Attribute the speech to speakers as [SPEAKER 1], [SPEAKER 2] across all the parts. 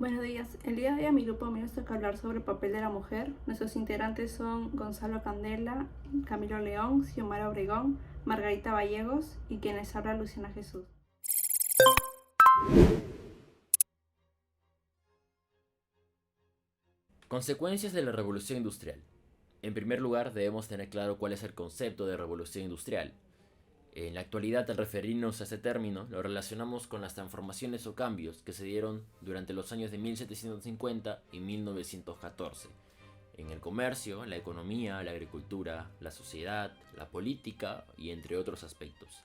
[SPEAKER 1] Buenos días. El día de hoy a mi grupo me toca hablar sobre el papel de la mujer. Nuestros integrantes son Gonzalo Candela, Camilo León, Xiomara Obregón, Margarita Vallegos y quienes habla Luciana Jesús.
[SPEAKER 2] Consecuencias de la revolución industrial. En primer lugar, debemos tener claro cuál es el concepto de revolución industrial. En la actualidad, al referirnos a este término, lo relacionamos con las transformaciones o cambios que se dieron durante los años de 1750 y 1914, en el comercio, la economía, la agricultura, la sociedad, la política y entre otros aspectos.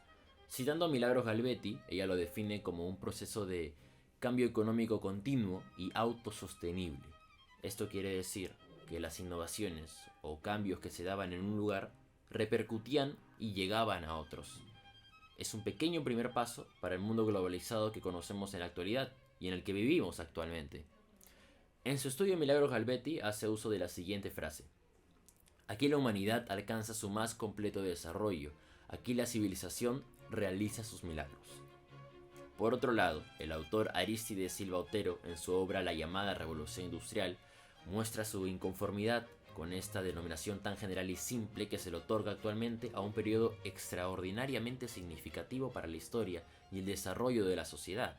[SPEAKER 2] Citando a Milagros Galvetti, ella lo define como un proceso de cambio económico continuo y autosostenible. Esto quiere decir que las innovaciones o cambios que se daban en un lugar repercutían y llegaban a otros. Es un pequeño primer paso para el mundo globalizado que conocemos en la actualidad y en el que vivimos actualmente. En su estudio Milagros Galvetti hace uso de la siguiente frase: aquí la humanidad alcanza su más completo desarrollo, aquí la civilización realiza sus milagros. Por otro lado, el autor Arístides Silva Otero, en su obra La llamada Revolución Industrial, muestra su inconformidad con esta denominación tan general y simple que se le otorga actualmente a un periodo extraordinariamente significativo para la historia y el desarrollo de la sociedad.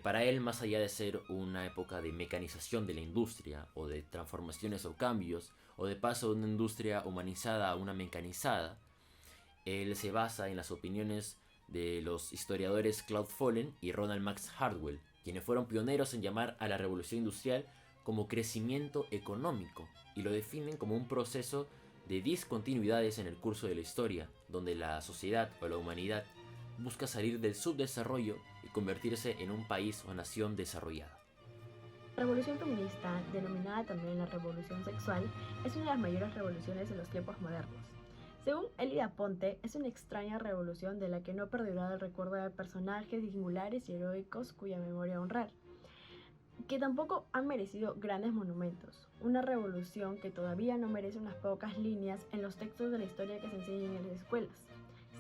[SPEAKER 2] Para él, más allá de ser una época de mecanización de la industria, o de transformaciones o cambios, o de paso de una industria humanizada a una mecanizada, él se basa en las opiniones de los historiadores Claude Follen y Ronald Max Hartwell, quienes fueron pioneros en llamar a la revolución industrial como crecimiento económico, y lo definen como un proceso de discontinuidades en el curso de la historia, donde la sociedad o la humanidad busca salir del subdesarrollo y convertirse en un país o nación desarrollada.
[SPEAKER 3] La revolución feminista, denominada también la revolución sexual, es una de las mayores revoluciones de los tiempos modernos. Según Elida Ponte, es una extraña revolución de la que no ha perdurado el recuerdo de personajes singulares y heroicos cuya memoria honrar, que tampoco han merecido grandes monumentos. Una revolución que todavía no merece unas pocas líneas en los textos de la historia que se enseñan en las escuelas.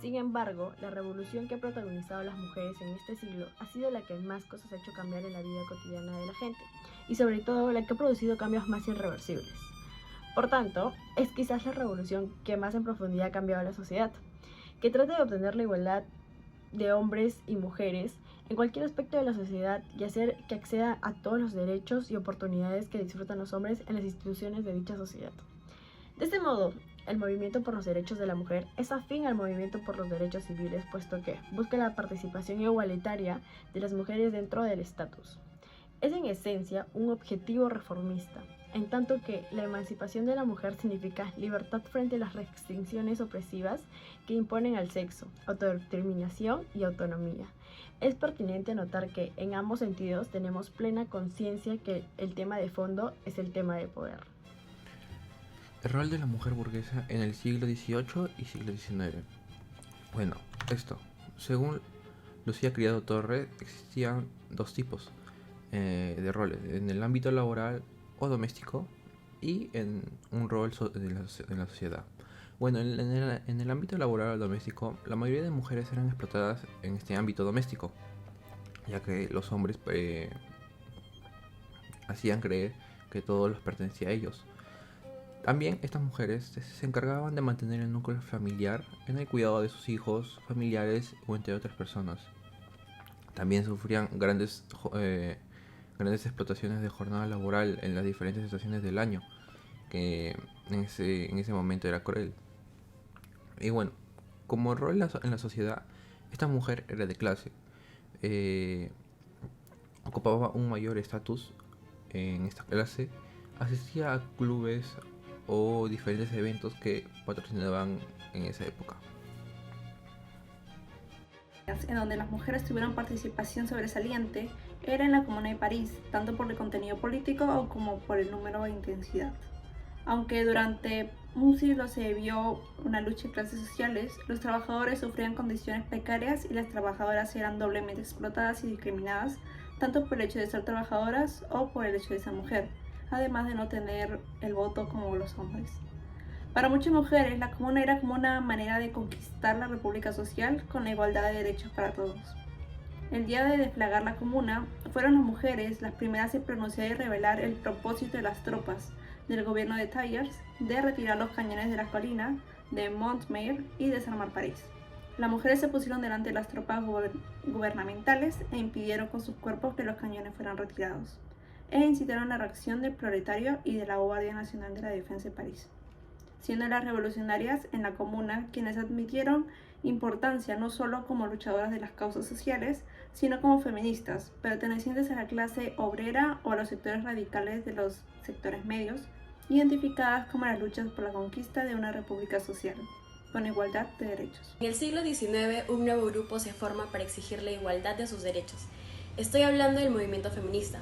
[SPEAKER 3] Sin embargo, la revolución que ha protagonizado las mujeres en este siglo ha sido la que más cosas ha hecho cambiar en la vida cotidiana de la gente, y sobre todo la que ha producido cambios más irreversibles. Por tanto, es quizás la revolución que más en profundidad ha cambiado la sociedad, que trata de obtener la igualdad de hombres y mujeres en cualquier aspecto de la sociedad y hacer que acceda a todos los derechos y oportunidades que disfrutan los hombres en las instituciones de dicha sociedad. De este modo, el movimiento por los derechos de la mujer es afín al movimiento por los derechos civiles, puesto que busca la participación igualitaria de las mujeres dentro del estatus. Es en esencia un objetivo reformista, en tanto que la emancipación de la mujer significa libertad frente a las restricciones opresivas que imponen al sexo, autodeterminación y autonomía. Es pertinente notar que en ambos sentidos tenemos plena conciencia que el tema de fondo es el tema de poder.
[SPEAKER 4] El rol de la mujer burguesa en el siglo XVIII y siglo XIX. Bueno, según Lucía Criado Torre, existían dos tipos de roles: en el ámbito laboral o doméstico y en un rol en la sociedad. Bueno, en el ámbito laboral o doméstico, la mayoría de mujeres eran explotadas en este ámbito doméstico, ya que los hombres hacían creer que todo les pertenecía a ellos. También estas mujeres se encargaban de mantener el núcleo familiar en el cuidado de sus hijos, familiares o entre otras personas. También sufrían grandes explotaciones de jornada laboral en las diferentes estaciones del año, que en ese momento era cruel. Y bueno, como rol en la sociedad, esta mujer era de clase, ocupaba un mayor estatus en esta clase, asistía a clubes o diferentes eventos que patrocinaban en esa época.
[SPEAKER 1] En donde las mujeres tuvieron participación sobresaliente era en la Comuna de París, tanto por el contenido político como por el número e intensidad. Aunque durante un siglo se vio una lucha de clases sociales, los trabajadores sufrían condiciones precarias y las trabajadoras eran doblemente explotadas y discriminadas, tanto por el hecho de ser trabajadoras o por el hecho de ser mujer, además de no tener el voto como los hombres. Para muchas mujeres, la comuna era como una manera de conquistar la república social con la igualdad de derechos para todos. El día de deflagrar la comuna, fueron las mujeres las primeras en pronunciar y revelar el propósito de las tropas del gobierno de Thiers de retirar los cañones de las colinas de Montmayor y desarmar París. Las mujeres se pusieron delante de las tropas gubernamentales e impidieron con sus cuerpos que los cañones fueran retirados, e incitaron la reacción del proletariado y de la Guardia Nacional de la Defensa de París, siendo las revolucionarias en la comuna quienes admitieron importancia no solo como luchadoras de las causas sociales, sino como feministas, pertenecientes a la clase obrera o a los sectores radicales de los sectores medios, identificadas como las luchas por la conquista de una república social, con igualdad de derechos.
[SPEAKER 5] En el siglo XIX, un nuevo grupo se forma para exigir la igualdad de sus derechos. Estoy hablando del movimiento feminista.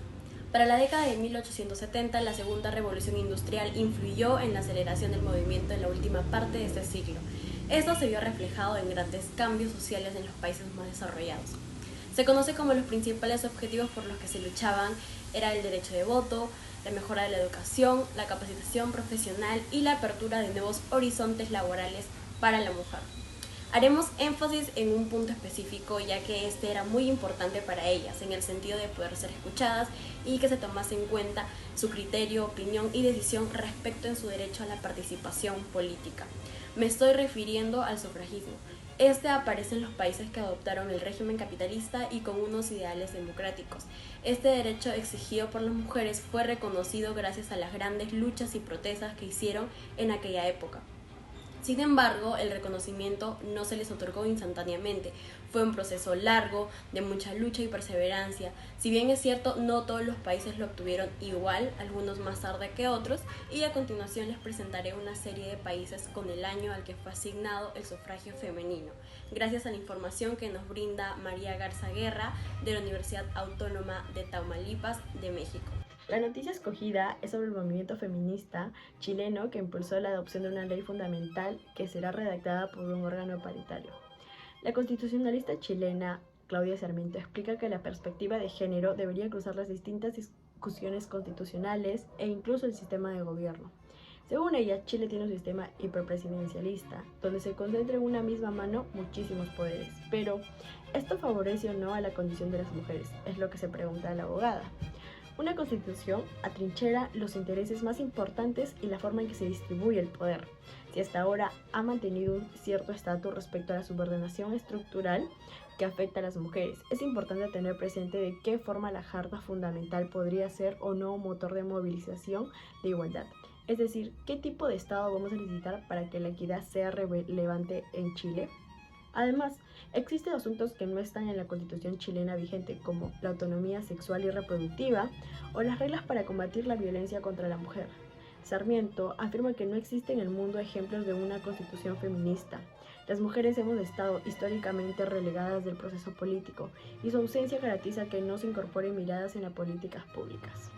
[SPEAKER 5] Para la década de 1870, la segunda revolución industrial influyó en la aceleración del movimiento en la última parte de este siglo. Esto se vio reflejado en grandes cambios sociales en los países más desarrollados. Se conoce como los principales objetivos por los que se luchaban era el derecho de voto, la mejora de la educación, la capacitación profesional y la apertura de nuevos horizontes laborales para la mujer. Haremos énfasis en un punto específico, ya que este era muy importante para ellas, en el sentido de poder ser escuchadas y que se tomase en cuenta su criterio, opinión y decisión respecto en su derecho a la participación política. Me estoy refiriendo al sufragismo. Este aparece en los países que adoptaron el régimen capitalista y con unos ideales democráticos. Este derecho exigido por las mujeres fue reconocido gracias a las grandes luchas y protestas que hicieron en aquella época. Sin embargo, el reconocimiento no se les otorgó instantáneamente. Fue un proceso largo, de mucha lucha y perseverancia. Si bien es cierto, no todos los países lo obtuvieron igual, algunos más tarde que otros, y a continuación les presentaré una serie de países con el año al que fue asignado el sufragio femenino, gracias a la información que nos brinda María Garza Guerra, de la Universidad Autónoma de Tamaulipas, de México.
[SPEAKER 3] La noticia escogida es sobre el movimiento feminista chileno que impulsó la adopción de una ley fundamental que será redactada por un órgano paritario. La constitucionalista chilena Claudia Sarmiento explica que la perspectiva de género debería cruzar las distintas discusiones constitucionales e incluso el sistema de gobierno. Según ella, Chile tiene un sistema hiperpresidencialista, donde se concentra en una misma mano muchísimos poderes. Pero, ¿esto favorece o no a la condición de las mujeres? Es lo que se pregunta a la abogada. Una constitución atrinchera los intereses más importantes y la forma en que se distribuye el poder. Si hasta ahora ha mantenido un cierto estatus respecto a la subordinación estructural que afecta a las mujeres, es importante tener presente de qué forma la Carta Fundamental podría ser o no un motor de movilización de igualdad. Es decir, ¿qué tipo de Estado vamos a necesitar para que la equidad sea relevante en Chile? Además, existen asuntos que no están en la Constitución chilena vigente, como la autonomía sexual y reproductiva o las reglas para combatir la violencia contra la mujer. Sarmiento afirma que no existen en el mundo ejemplos de una constitución feminista. Las mujeres hemos estado históricamente relegadas del proceso político y su ausencia garantiza que no se incorporen miradas en las políticas públicas.